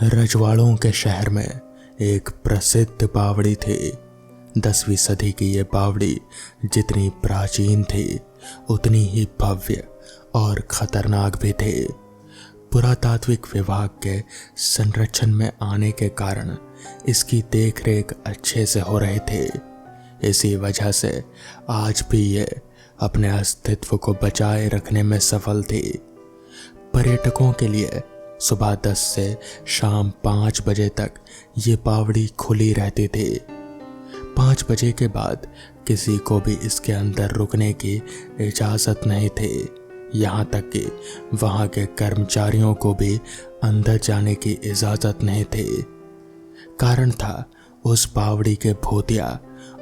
रजवाड़ों के शहर में एक प्रसिद्ध बावड़ी थी। 10वीं सदी की ये बावड़ी जितनी प्राचीन थी उतनी ही भव्य और खतरनाक भी थी। पुरातात्विक विभाग के संरक्षण में आने के कारण इसकी देखरेख अच्छे से हो रही थी। इसी वजह से आज भी ये अपने अस्तित्व को बचाए रखने में सफल थी। पर्यटकों के लिए सुबह 10 से शाम 5 बजे तक ये बावड़ी खुली रहती थी। 5 बजे के बाद किसी को भी इसके अंदर रुकने की इजाज़त नहीं थी। यहाँ तक कि वहाँ के कर्मचारियों को भी अंदर जाने की इजाज़त नहीं थी। कारण था उस बावड़ी के भूतिया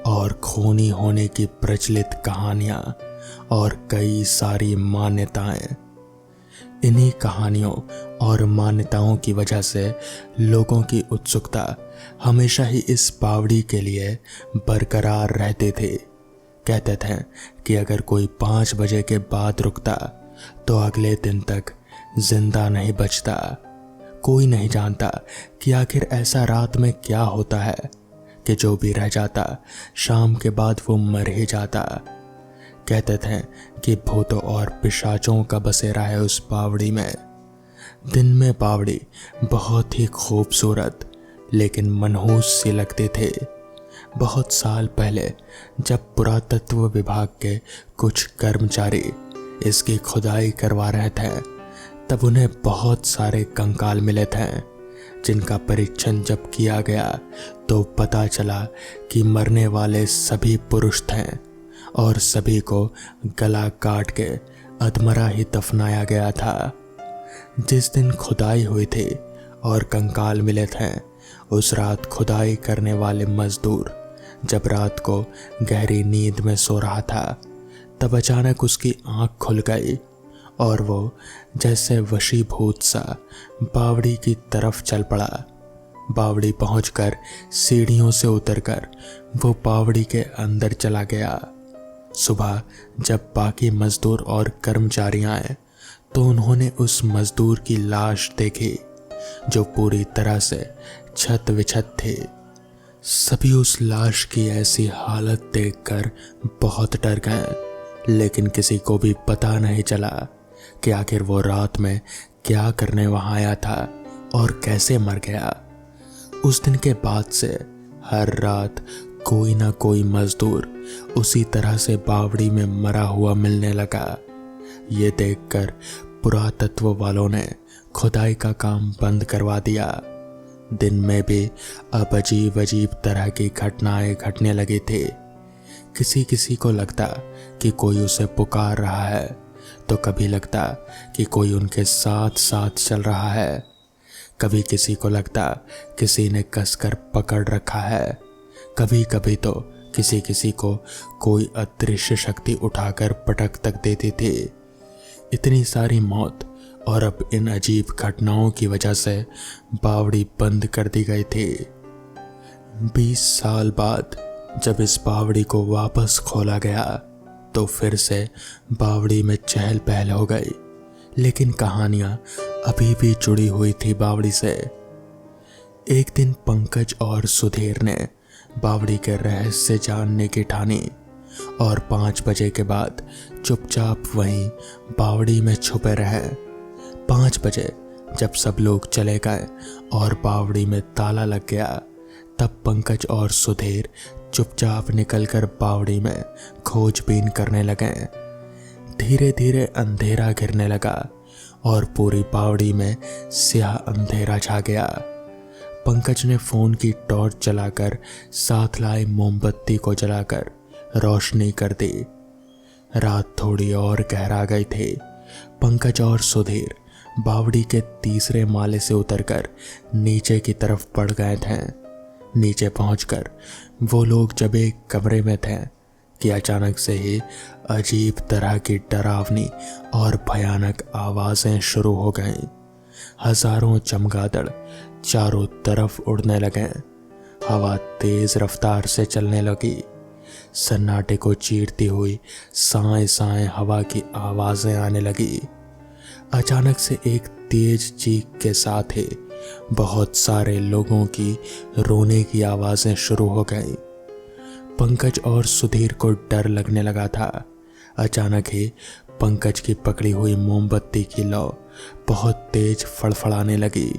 और खूनी होने की प्रचलित कहानियाँ और कई सारी मान्यताएं। इन्हीं कहानियों और मान्यताओं की वजह से लोगों की उत्सुकता हमेशा ही इस बावड़ी के लिए बरकरार रहती थी। कहते थे कि अगर कोई 5 बजे के बाद रुकता तो अगले दिन तक जिंदा नहीं बचता। कोई नहीं जानता कि आखिर ऐसा रात में क्या होता है कि जो भी रह जाता शाम के बाद वो मर ही जाता। कहते थे कि भूतों और पिशाचों का बसेरा है उस बावड़ी में। दिन में बावड़ी बहुत ही खूबसूरत लेकिन मनहूस सी लगती थी। बहुत साल पहले जब पुरातत्व विभाग के कुछ कर्मचारी इसकी खुदाई करवा रहे थे तब उन्हें बहुत सारे कंकाल मिले थे, जिनका परीक्षण जब किया गया तो पता चला कि मरने वाले सभी पुरुष थे और सभी को गला काट के अधमरा ही दफनाया गया था। जिस दिन खुदाई हुई थी और कंकाल मिले थे उस रात खुदाई करने वाले मजदूर जब रात को गहरी नींद में सो रहा था तब अचानक उसकी आंख खुल गई और वो जैसे वशीभूत सा बावड़ी की तरफ चल पड़ा। बावड़ी पहुंचकर सीढ़ियों से उतरकर वो बावड़ी के अंदर चला गया। सुबह जब बाकी मजदूर और कर्मचारी आए तो उन्होंने उस मजदूर की लाश देखी जो पूरी तरह से छत विछत थी। सभी उस लाश की ऐसी हालत देखकर बहुत डर गए, लेकिन किसी को भी पता नहीं चला कि आखिर वो रात में क्या करने वहां आया था और कैसे मर गया। उस दिन के बाद से हर रात कोई ना कोई मजदूर उसी तरह से बावड़ी में मरा हुआ मिलने लगा। ये देखकर पुरातत्व वालों ने खुदाई का काम बंद करवा दिया। दिन में भी अब अजीब अजीब तरह की घटनाएं घटने लगी थी। किसी किसी को लगता कि कोई उसे पुकार रहा है तो कभी लगता कि कोई उनके साथ साथ चल रहा है। कभी किसी को लगता किसी ने कसकर पकड़ रखा है। कभी कभी तो किसी किसी को कोई अदृश्य शक्ति उठाकर पटक तक देती थी। इतनी सारी मौत और अब इन अजीब घटनाओं की वजह से बावड़ी बंद कर दी गई थी। 20 साल बाद जब इस बावड़ी को वापस खोला गया तो फिर से बावड़ी में चहल पहल हो गई, लेकिन कहानियां अभी भी जुड़ी हुई थी बावड़ी से। एक दिन पंकज और सुधीर ने बावड़ी के रहस्य जानने की ठानी और 5 बजे के बाद चुपचाप वहीं बावड़ी में छुपे रहे। 5 बजे जब सब लोग चले गए और बावड़ी में ताला लग गया तब पंकज और सुधीर चुपचाप निकलकर बावड़ी में खोजबीन करने लगे। धीरे धीरे अंधेरा घिरने लगा और पूरी बावड़ी में स्याह अंधेरा छा गया। पंकज ने फोन की टॉर्च जलाकर साथ लाए मोमबत्ती को जलाकर रोशनी कर दी। रात थोड़ी और गहरा गई थी। पंकज और सुधीर बावड़ी के तीसरे माले से उतरकर नीचे की तरफ बढ़ गए थे। नीचे पहुंचकर वो लोग जब एक कमरे में थे कि अचानक से ही अजीब तरह की डरावनी और भयानक आवाजें शुरू हो गईं। हजारों चमगादड़ चारों तरफ उड़ने लगे। हवा तेज रफ्तार से चलने लगी। सन्नाटे को चीरती हुई साए साए हवा की आवाजें आने लगी। अचानक से एक तेज चीख के साथ ही बहुत सारे लोगों की रोने की आवाजें शुरू हो गई। पंकज और सुधीर को डर लगने लगा था। अचानक ही पंकज की पकड़ी हुई मोमबत्ती की लौ बहुत तेज फड़फड़ाने लगी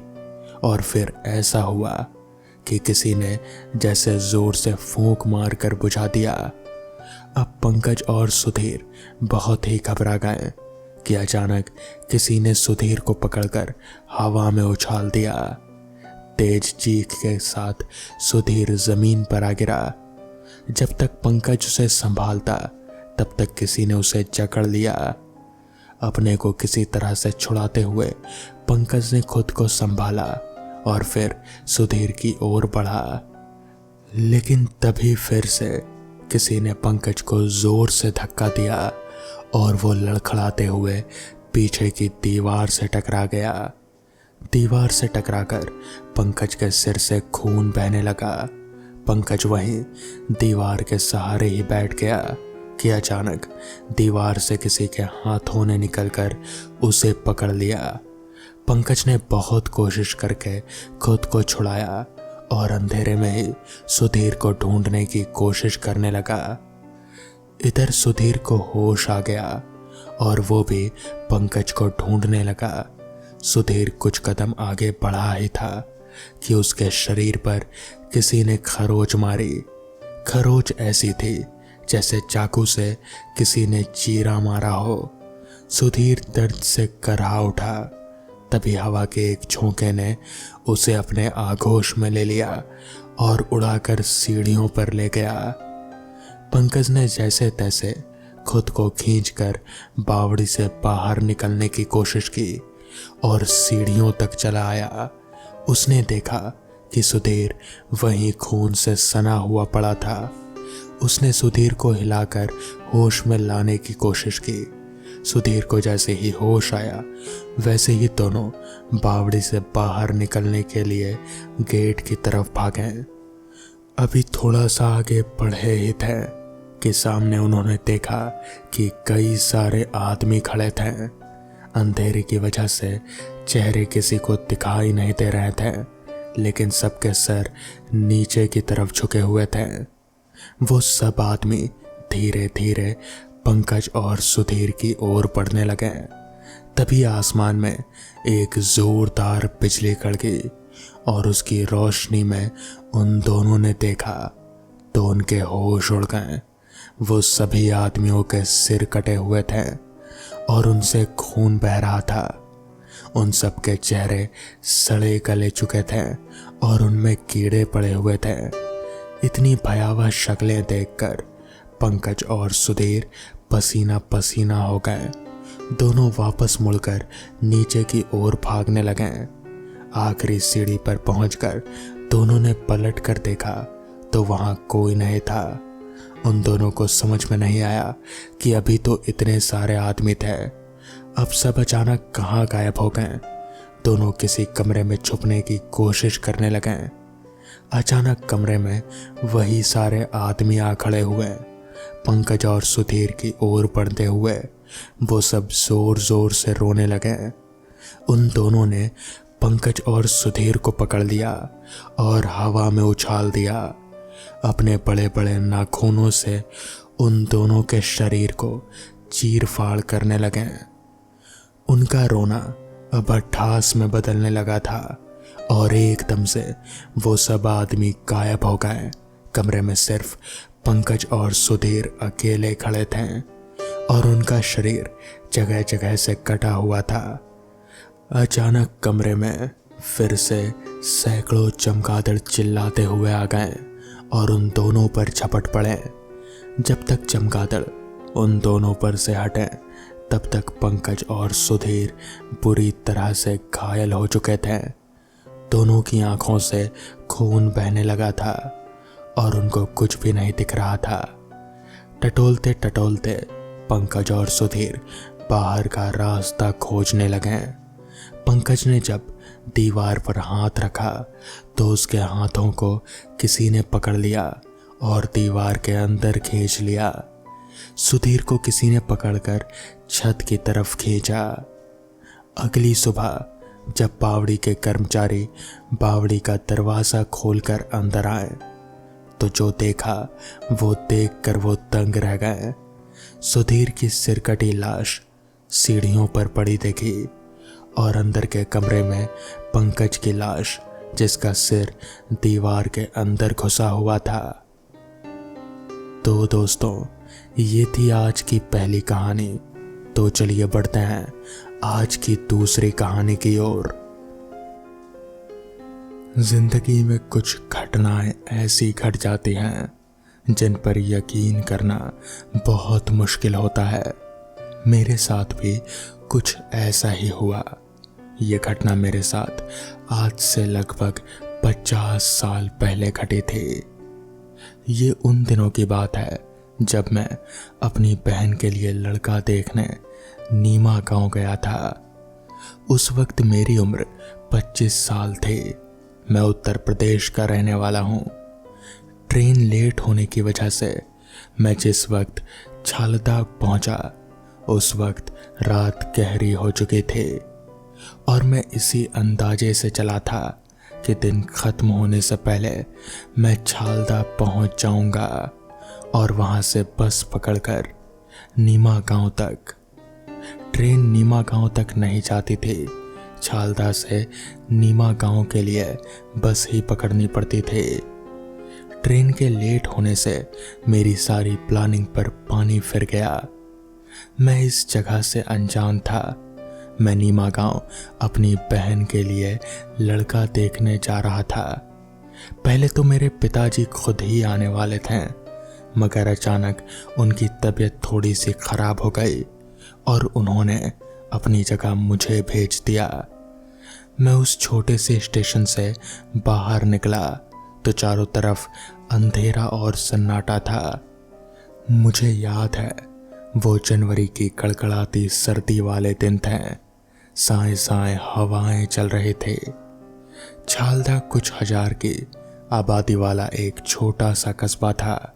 और फिर ऐसा हुआ कि किसी ने जैसे जोर से फूंक मारकर बुझा दिया। अब पंकज और सुधीर बहुत ही घबरा गए कि अचानक किसी ने सुधीर को पकड़कर हवा में उछाल दिया। तेज चीख के साथ सुधीर जमीन पर आ गिरा। जब तक पंकज उसे संभालता तब तक किसी ने उसे जकड़ लिया। अपने को किसी तरह से छुड़ाते हुए पंकज ने खुद को संभाला और फिर सुधीर की ओर बढ़ा। लेकिन तभी फिर से किसी ने पंकज को जोर से धक्का दिया और वो लड़खड़ाते हुए पीछे की दीवार से टकरा गया। दीवार से टकराकर पंकज के सिर से खून बहने लगा। पंकज वहीं दीवार के सहारे ही बैठ गया कि अचानक दीवार से किसी के हाथों ने निकलकर उसे पकड़ लिया। पंकज ने बहुत कोशिश करके खुद को छुड़ाया और अंधेरे में ही सुधीर को ढूंढने की कोशिश करने लगा। इधर सुधीर को होश आ गया और वो भी पंकज को ढूंढने लगा। सुधीर कुछ कदम आगे बढ़ा ही था कि उसके शरीर पर किसी ने खरोच मारी। खरोच ऐसी थी जैसे चाकू से किसी ने चीरा मारा हो। सुधीर दर्द से करहा उठा। तभी हवा के एक झोंके ने उसे अपने आगोश में ले लिया और उड़ाकर सीढ़ियों पर ले गया। पंकज ने जैसे तैसे खुद को खींचकर बावड़ी से बाहर निकलने की कोशिश की और सीढ़ियों तक चला आया। उसने देखा कि सुधीर वहीं खून से सना हुआ पड़ा था। उसने सुधीर को हिलाकर होश में लाने की कोशिश की। सुधीर को जैसे ही होश आया वैसे ही दोनों बावड़ी से बाहर निकलने के लिए गेट की तरफ भागे। अभी थोड़ा सा आगे बढ़े ही थे कि सामने उन्होंने देखा कि कई सारे आदमी खड़े थे। अंधेरे की वजह से चेहरे किसी को दिखाई नहीं दे रहे थे, लेकिन सबके सर नीचे की तरफ झुके हुए थे। वो सब आदमी धीरे धीरे पंकज और सुधीर की ओर बढ़ने लगे। तभी आसमान में एक जोरदार बिजली कड़की और उसकी रोशनी में उन दोनों ने देखा तो उनके होश उड़ गए। वो सभी आदमियों के सिर कटे हुए थे और उनसे खून बह रहा था। उन सब के चेहरे सड़े गले चुके थे और उनमें कीड़े पड़े हुए थे। इतनी भयावह शक्लें देखकर पंकज और सुधीर पसीना पसीना हो गए। दोनों वापस मुड़कर नीचे की ओर भागने लगे। आखिरी सीढ़ी पर पहुंचकर दोनों ने पलट कर देखा तो वहां कोई नहीं था। उन दोनों को समझ में नहीं आया कि अभी तो इतने सारे आदमी थे, अब सब अचानक कहाँ गायब हो गए। दोनों किसी कमरे में छुपने की कोशिश करने लगे। अचानक कमरे में वही सारे आदमी आ खड़े हुए। पंकज और सुधीर की ओर बढ़ते हुए वो सब जोर जोर से रोने लगे। उन दोनों ने पंकज और सुधीर को पकड़ लिया और हवा में उछाल दिया। अपने बड़े बड़े नाखूनों से उन दोनों के शरीर को चीर फाड़ करने लगे। उनका रोना अब अट्ठास में बदलने लगा था और एकदम से वो सब आदमी गायब हो गए। कमरे में सिर्फ पंकज और सुधीर अकेले खड़े थे और उनका शरीर जगह जगह से कटा हुआ था। अचानक कमरे में फिर से सैकड़ों चमगादड़ चिल्लाते हुए आ गए और उन दोनों पर झपट पड़े। जब तक चमगादड़ उन दोनों पर से हटे तब तक पंकज और सुधीर बुरी तरह से घायल हो चुके थे। दोनों की आंखों से खून बहने लगा था और उनको कुछ भी नहीं दिख रहा था। टटोलते टटोलते पंकज और सुधीर बाहर का रास्ता खोजने लगे। पंकज ने जब दीवार पर हाथ रखा तो उसके हाथों को किसी ने पकड़ लिया और दीवार के अंदर खींच लिया। सुधीर को किसी ने पकड़कर छत की तरफ खींचा। अगली सुबह जब बावड़ी के कर्मचारी बावड़ी का दरवाज़ा खोलकर अंदर आए तो जो देखा वो देखकर वो दंग रह गए। सुधीर की सिरकटी लाश सीढ़ियों पर पड़ी देखी और अंदर के कमरे में पंकज की लाश जिसका सिर दीवार के अंदर घुसा हुआ था। तो दोस्तों, ये थी आज की पहली कहानी। तो चलिए बढ़ते हैं आज की दूसरी कहानी की ओर। जिंदगी में कुछ घटनाएं ऐसी घट जाती हैं जिन पर यकीन करना बहुत मुश्किल होता है। मेरे साथ भी कुछ ऐसा ही हुआ। ये घटना मेरे साथ आज से लगभग 50 साल पहले घटी थी। ये उन दिनों की बात है जब मैं अपनी बहन के लिए लड़का देखने नीमा गांव गया था। उस वक्त मेरी उम्र 25 साल थी। मैं उत्तर प्रदेश का रहने वाला हूँ। ट्रेन लेट होने की वजह से मैं जिस वक्त छालदा पहुंचा उस वक्त रात गहरी हो चुकी थी और मैं इसी अंदाजे से चला था कि दिन खत्म होने से पहले मैं छालदा पहुंच जाऊंगा और वहां से बस पकड़कर नीमा गांव तक। ट्रेन नीमा गांव तक नहीं जाती थी। छालदा से नीमा गांव के लिए बस ही पकड़नी पड़ती थी। ट्रेन के लेट होने से मेरी सारी प्लानिंग पर पानी फिर गया। मैं इस जगह से अनजान था। मैं नीमा गांव अपनी बहन के लिए लड़का देखने जा रहा था। पहले तो मेरे पिताजी खुद ही आने वाले थे, मगर अचानक उनकी तबीयत थोड़ी सी खराब हो गई और उन्होंने अपनी जगह मुझे भेज दिया। मैं उस छोटे से स्टेशन से बाहर निकला तो चारों तरफ अंधेरा और सन्नाटा था। मुझे याद है वो जनवरी की कड़कड़ाती सर्दी वाले दिन थे। साए साए हवाएं चल रहे थे। छालदा कुछ हजार की आबादी वाला एक छोटा सा कस्बा था।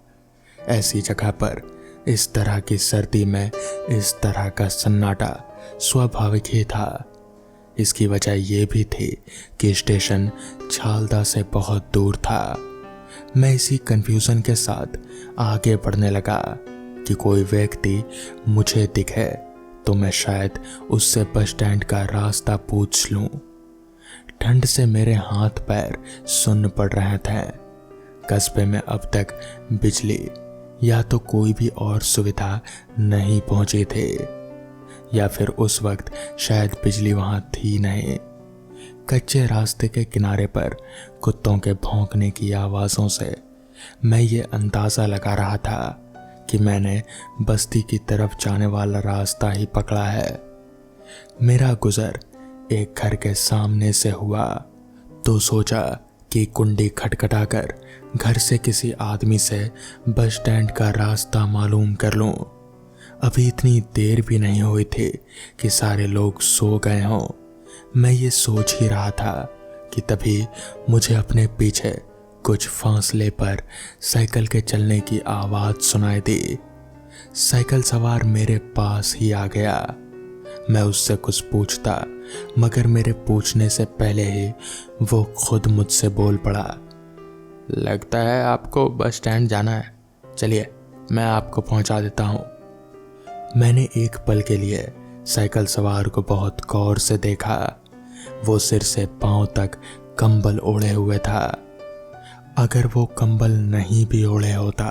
ऐसी जगह पर इस तरह की सर्दी में इस तरह का सन्नाटा स्वाभाविक ही था। इसकी वजह यह भी थी कि स्टेशन छालदा से बहुत दूर था। मैं इसी कंफ्यूजन के साथ आगे बढ़ने लगा कि कोई व्यक्ति मुझे दिखे तो मैं शायद उससे बस स्टैंड का रास्ता पूछ लूं। ठंड से मेरे हाथ पैर सुन्न पड़ रहे थे। कस्बे में अब तक बिजली या तो कोई भी और सुविधा नहीं पहुंची थी या फिर उस वक्त शायद बिजली वहां थी नहीं। कच्चे रास्ते के किनारे पर कुत्तों के भौंकने की आवाज़ों से मैं ये अंदाज़ा लगा रहा था कि मैंने बस्ती की तरफ जाने वाला रास्ता ही पकड़ा है। मेरा गुजर एक घर के सामने से हुआ तो सोचा कि कुंडी खटखटाकर घर से किसी आदमी से बस स्टैंड का रास्ता मालूम कर लूं। अभी इतनी देर भी नहीं हुई थी कि सारे लोग सो गए हों। मैं ये सोच ही रहा था कि तभी मुझे अपने पीछे कुछ फासले पर साइकिल के चलने की आवाज़ सुनाई दी। साइकिल सवार मेरे पास ही आ गया। मैं उससे कुछ पूछता, मगर मेरे पूछने से पहले ही वो खुद मुझसे बोल पड़ा। लगता है आपको बस स्टैंड जाना है, चलिए मैं आपको पहुंचा देता हूं। मैंने एक पल के लिए साइकिल सवार को बहुत गौर से देखा। वो सिर से पांव तक कंबल ओढ़े हुए था। अगर वो कंबल नहीं भी ओढ़े होता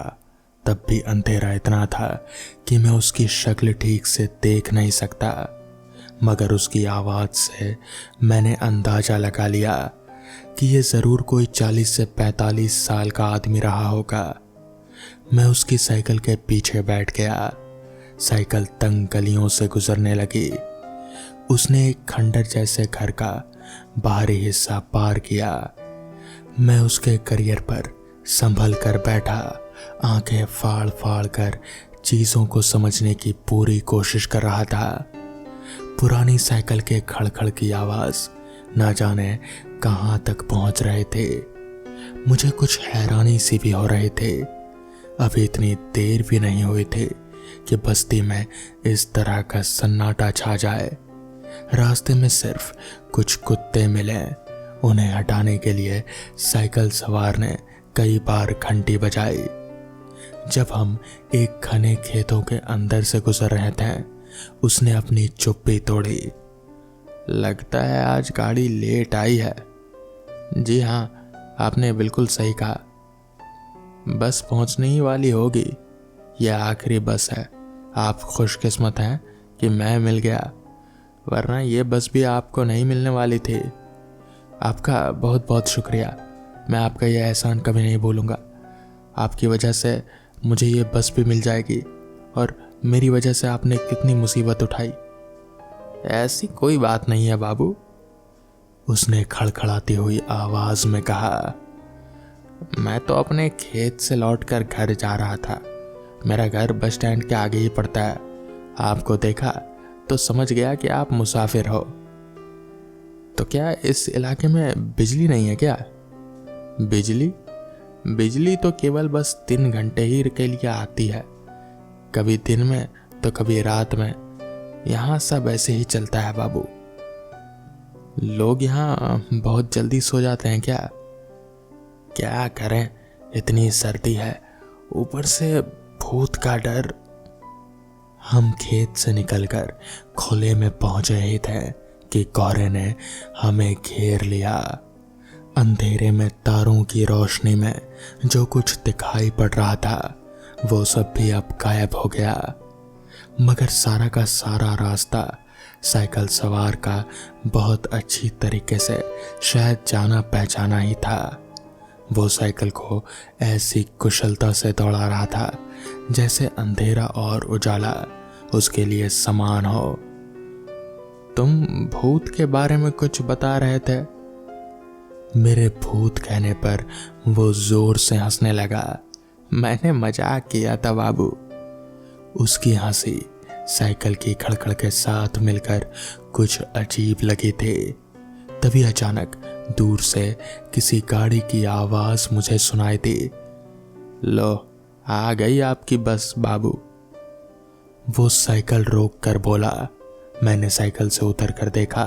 तब भी अंधेरा इतना था कि मैं उसकी शक्ल ठीक से देख नहीं सकता, मगर उसकी आवाज़ से मैंने अंदाज़ा लगा लिया कि ये ज़रूर कोई 40 से 45 साल का आदमी रहा होगा। मैं उसकी साइकिल के पीछे बैठ गया। साइकिल तंग गलियों से गुजरने लगी। उसने एक खंडर जैसे घर का बाहरी हिस्सा पार किया। मैं उसके करियर पर संभल कर बैठा, आंखें फाड़ फाड़ कर चीज़ों को समझने की पूरी कोशिश कर रहा था। पुरानी साइकिल के खड़खड़ की आवाज़ ना जाने कहाँ तक पहुँच रहे थे। मुझे कुछ हैरानी सी भी हो रही थी। अभी इतनी देर भी नहीं हुई थी कि बस्ती में इस तरह का सन्नाटा छा जाए। रास्ते में सिर्फ कुछ कुत्ते मिले। उन्हें हटाने के लिए साइकिल सवार ने कई बार घंटी बजाई। जब हम एक घने खेतों के अंदर से गुजर रहे थे, उसने अपनी चुप्पी तोड़ी। लगता है आज गाड़ी लेट आई है। जी हाँ, आपने बिल्कुल सही कहा। बस पहुंचने ही वाली होगी। यह आखिरी बस है। आप खुशकिस्मत हैं कि मैं मिल गया, वरना ये बस भी आपको नहीं मिलने वाली थी। आपका बहुत बहुत शुक्रिया। मैं आपका यह एहसान कभी नहीं भूलूंगा। आपकी वजह से मुझे ये बस भी मिल जाएगी, और मेरी वजह से आपने कितनी मुसीबत उठाई। ऐसी कोई बात नहीं है बाबू, उसने खड़खड़ाती हुई आवाज में कहा। मैं तो अपने खेत से लौटकर घर जा रहा था। मेरा घर बस स्टैंड के आगे ही पड़ता है। आपको देखा तो समझ गया कि आप मुसाफिर हो। तो क्या इस इलाके में बिजली नहीं है क्या? बिजली तो केवल बस 3 घंटे ही के लिए आती है, कभी दिन में तो कभी रात में। यहाँ सब ऐसे ही चलता है बाबू। लोग यहाँ बहुत जल्दी सो जाते हैं क्या? क्या करें, इतनी सर्दी है, ऊपर से भूत का डर। हम खेत से निकलकर खुले में पहुंच रहे थे कि कोहरे ने हमें घेर लिया। अंधेरे में तारों की रोशनी में जो कुछ दिखाई पड़ रहा था, वो सब भी अब गायब हो गया। मगर सारा का सारा रास्ता साइकिल सवार का बहुत अच्छी तरीके से शायद जाना पहचाना ही था। वो साइकिल को ऐसी कुशलता से दौड़ा रहा था जैसे अंधेरा और उजाला उसके लिए समान हो। तुम भूत के बारे में कुछ बता रहे थे। मेरे भूत कहने पर वो जोर से हंसने लगा। मैंने मजाक किया था बाबू। उसकी हंसी साइकिल की खड़खड़ के साथ मिलकर कुछ अजीब लगी थी। तभी अचानक दूर से किसी गाड़ी की आवाज मुझे सुनाई दी। लो, आ गई आपकी बस बाबू। वो साइकिल रोक कर बोला। मैंने साइकिल से उतर कर देखा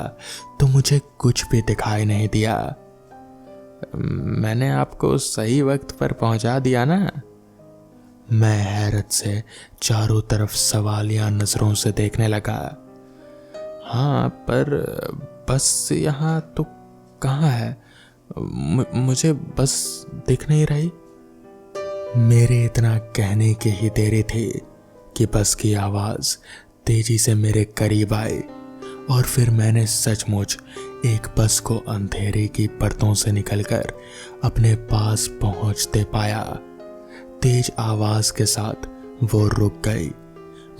तो मुझे कुछ भी दिखाई नहीं दिया। मैंने आपको सही वक्त पर पहुंचा दिया ना? मैं हैरत से चारों तरफ सवालिया नजरों से देखने लगा। हाँ, पर बस यहाँ तो कहाँ है? मुझे बस दिख नहीं रही। मेरे इतना कहने की ही देरी थी कि बस की आवाज तेजी से मेरे करीब आई, और फिर मैंने सचमुच एक बस को अंधेरे की परतों से निकलकर अपने पास पहुंचते पाया। तेज आवाज के साथ वो रुक गई।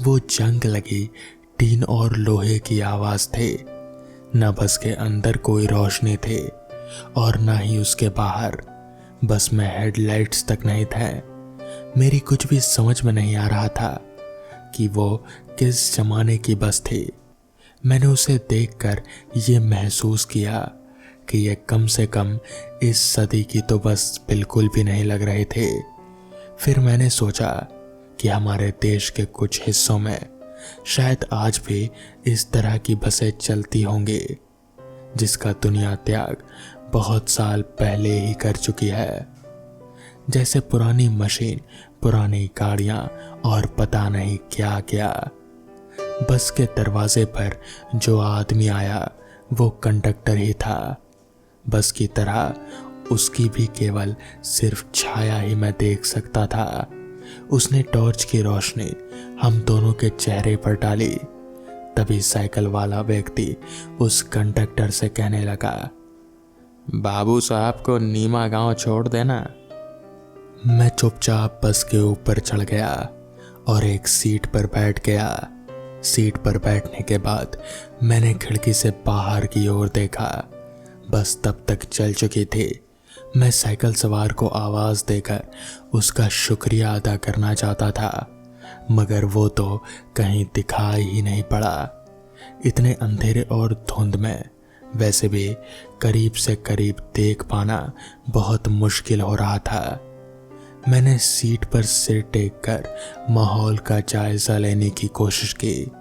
वो जंग लगी टीन और लोहे की आवाज थी। न बस के अंदर कोई रोशनी थी और न ही उसके बाहर। बस में हेडलाइट्स तक नहीं थे। मेरी कुछ भी समझ में नहीं आ रहा था कि वो किस जमाने की बस थी। मैंने उसे देखकर ये महसूस किया कि ये कम से कम इस सदी की तो बस बिल्कुल भी नहीं लग रही थी। फिर मैंने सोचा कि हमारे देश के कुछ हिस्सों में शायद आज भी इस तरह की बसें चलती होंगी, जिसका दुनिया त्याग बहुत साल पहले ही कर चुकी है। जैसे पुरानी मशीन, पुरानी गाड़ियां और पता नहीं क्या क्या। बस के दरवाजे पर जो आदमी आया वो कंडक्टर ही था। बस की तरह उसकी भी केवल सिर्फ छाया ही मैं देख सकता था। उसने टॉर्च की रोशनी हम दोनों के चेहरे पर डाली। तभी साइकिल वाला व्यक्ति उस कंडक्टर से कहने लगा, बाबू साहब को नीमा गांव छोड़ देना। मैं चुपचाप बस के ऊपर चढ़ गया और एक सीट पर बैठ गया। सीट पर बैठने के बाद मैंने खिड़की से बाहर की ओर देखा। बस तब तक चल चुकी थी। मैं साइकिल सवार को आवाज देकर उसका शुक्रिया अदा करना चाहता था, मगर वो तो कहीं दिखाई ही नहीं पड़ा। इतने अंधेरे और धुंध में वैसे भी करीब से करीब देख पाना बहुत मुश्किल हो रहा था। मैंने सीट पर सिर टेक कर माहौल का जायजा लेने की कोशिश की,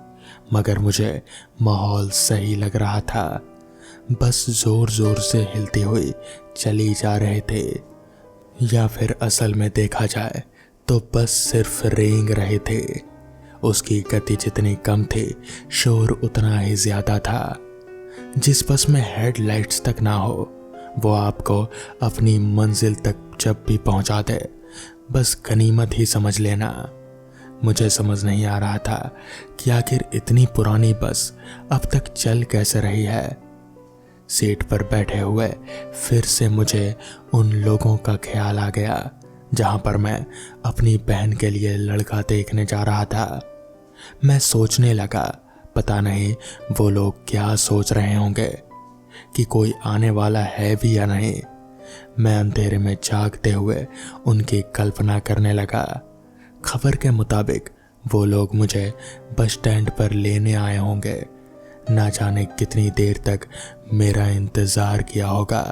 मगर मुझे माहौल सही लग रहा था। बस जोर जोर से हिलती हुई चली जा रहे थे, या फिर असल में देखा जाए तो बस सिर्फ रेंग रहे थे। उसकी गति जितनी कम थी, शोर उतना ही ज्यादा था। जिस बस में हेडलाइट्स तक ना हो, वो आपको अपनी मंजिल तक जब भी पहुंचा दे, बस गनीमत ही समझ लेना। मुझे समझ नहीं आ रहा था कि आखिर इतनी पुरानी बस अब तक चल कैसे रही है। सीट पर बैठे हुए फिर से मुझे उन लोगों का ख्याल आ गया जहां पर मैं अपनी बहन के लिए लड़का देखने जा रहा था। मैं सोचने लगा, पता नहीं वो लोग क्या सोच रहे होंगे कि कोई आने वाला है भी या नहीं। मैं अंधेरे में जागते हुए उनकी कल्पना करने लगा। खबर के मुताबिक वो लोग मुझे बस स्टैंड पर लेने आए होंगे। ना जाने कितनी देर तक मेरा इंतजार किया होगा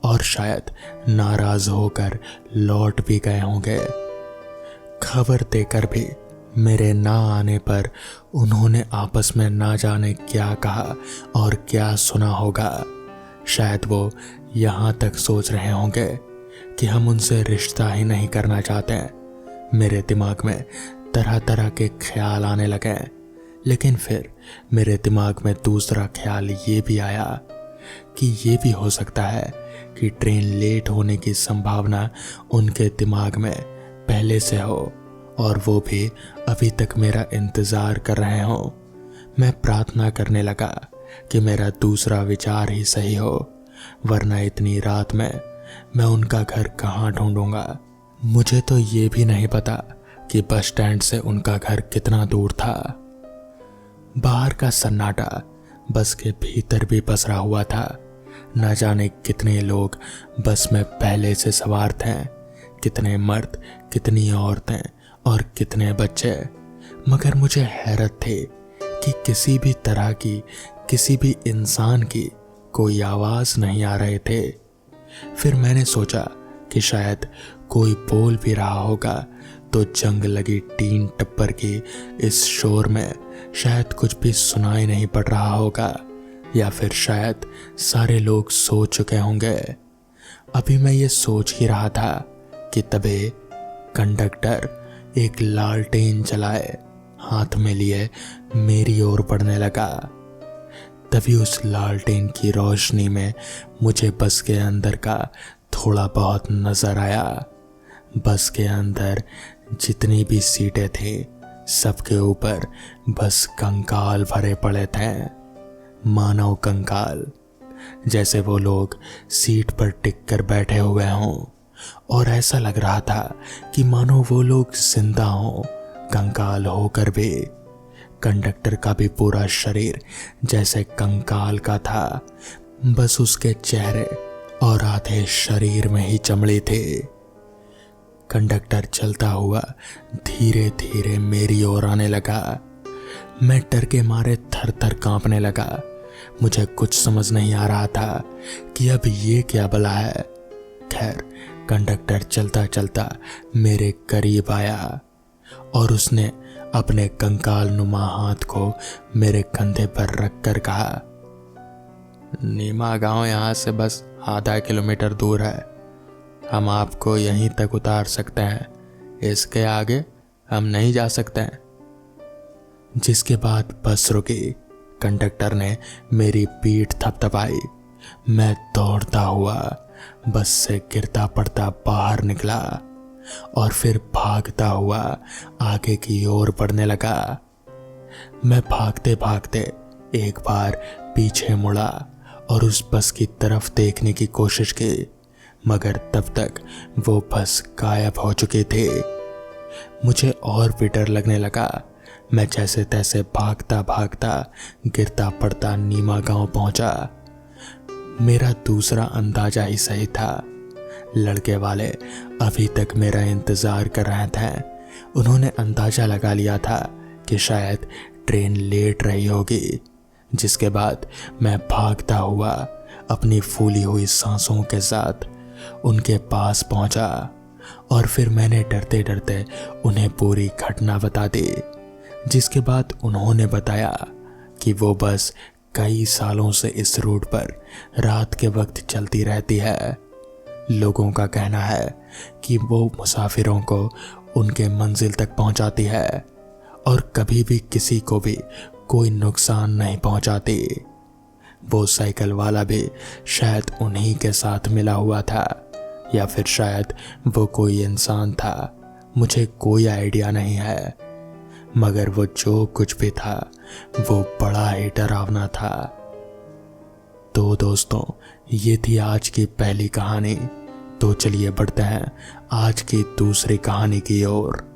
और शायद नाराज होकर लौट भी गए होंगे। खबर देकर भी मेरे ना आने पर उन्होंने आपस में ना जाने क्या कहा और क्या सुना होगा। शायद वो यहाँ तक सोच रहे होंगे कि हम उनसे रिश्ता ही नहीं करना चाहते। मेरे दिमाग में तरह तरह के ख्याल आने लगे, लेकिन फिर मेरे दिमाग में दूसरा ख्याल ये भी आया कि ये भी हो सकता है कि ट्रेन लेट होने की संभावना उनके दिमाग में पहले से हो और वो भी अभी तक मेरा इंतजार कर रहे हो। मैं प्रार्थना करने लगा कि मेरा दूसरा विचार ही सही हो, वरना इतनी रात में मैं उनका घर कहाँ ढूंढूंगा। मुझे तो ये भी नहीं पता कि बस स्टैंड से उनका घर कितना दूर था। बाहर का सन्नाटा बस के भीतर भी पसरा हुआ था। न जाने कितने लोग बस में पहले से सवार थे, कितने मर्द, कितनी औरतें और कितने बच्चे। मगर मुझे हैरत थी कि किसी भी तरह की, किसी भी इंसान की कोई आवाज नहीं आ रहे थे। फिर मैंने सोचा कि शायद कोई बोल भी रहा होगा तो जंग लगी टीन टप्पर की इस शोर में शायद कुछ भी सुनाई नहीं पड़ रहा होगा, या फिर शायद सारे लोग सो चुके होंगे। अभी मैं ये सोच ही रहा था कि तभी कंडक्टर एक लालटेन जलाए हाथ में लिए मेरी ओर बढ़ने लगा। तभी उस लालटेन की रोशनी में मुझे बस के अंदर का थोड़ा बहुत नजर आया। बस के अंदर जितनी भी सीटें थी, सबके ऊपर बस कंकाल भरे पड़े थे, मानव कंकाल। जैसे वो लोग सीट पर टिक कर बैठे हुए हों, और ऐसा लग रहा था कि मानो वो लोग जिंदा हों, कंकाल होकर भी। कंडक्टर का भी पूरा शरीर जैसे कंकाल का था, बस उसके चेहरे और आधे शरीर में ही चमड़ी थी। कंडक्टर चलता हुआ धीरे धीरे मेरी ओर आने लगा। मैं डर के मारे थर थर कांपने लगा। मुझे कुछ समझ नहीं आ रहा था कि अब ये क्या भला है। खैर, कंडक्टर चलता चलता मेरे करीब आया और उसने अपने कंकाल नुमा हाथ को मेरे कंधे पर रखकर कहा, नीमा गांव यहाँ से बस आधा किलोमीटर दूर है, हम आपको यहीं तक उतार सकते हैं, इसके आगे हम नहीं जा सकते हैं। जिसके बाद बस रुकी। कंडक्टर ने मेरी पीठ थपथपाई। मैं दौड़ता हुआ बस से गिरता पड़ता बाहर निकला और फिर भागता हुआ आगे की ओर बढ़ने लगा। मैं भागते भागते एक बार पीछे मुड़ा और उस बस की तरफ देखने की कोशिश की, मगर तब तक वो बस गायब हो चुकी थी। मुझे और भी डर लगने लगा। मैं जैसे तैसे भागता भागता गिरता पड़ता नीमा गांव पहुंचा। मेरा दूसरा अंदाजा ही सही था। लड़के वाले अभी तक मेरा इंतजार कर रहे थे। उन्होंने अंदाजा लगा लिया था कि शायद ट्रेन लेट रही होगी। जिसके बाद मैं भागता हुआ अपनी फूली हुई सांसों के साथ उनके पास पहुंचा और फिर मैंने डरते डरते उन्हें पूरी घटना बता दी। जिसके बाद उन्होंने बताया कि वो बस कई सालों से इस रूट पर रात के वक्त चलती रहती है। लोगों का कहना है कि वो मुसाफिरों को उनके मंजिल तक पहुंचाती है और कभी भी किसी को भी कोई नुकसान नहीं पहुंचाती। वो साइकिल वाला भी शायद उन्हीं के साथ मिला हुआ था या फिर शायद वो कोई इंसान था, मुझे कोई आइडिया नहीं है। मगर वो जो कुछ भी था वो बड़ा ही डरावना था। तो दोस्तों, ये थी आज की पहली कहानी। तो चलिए बढ़ते हैं आज की दूसरी कहानी की ओर।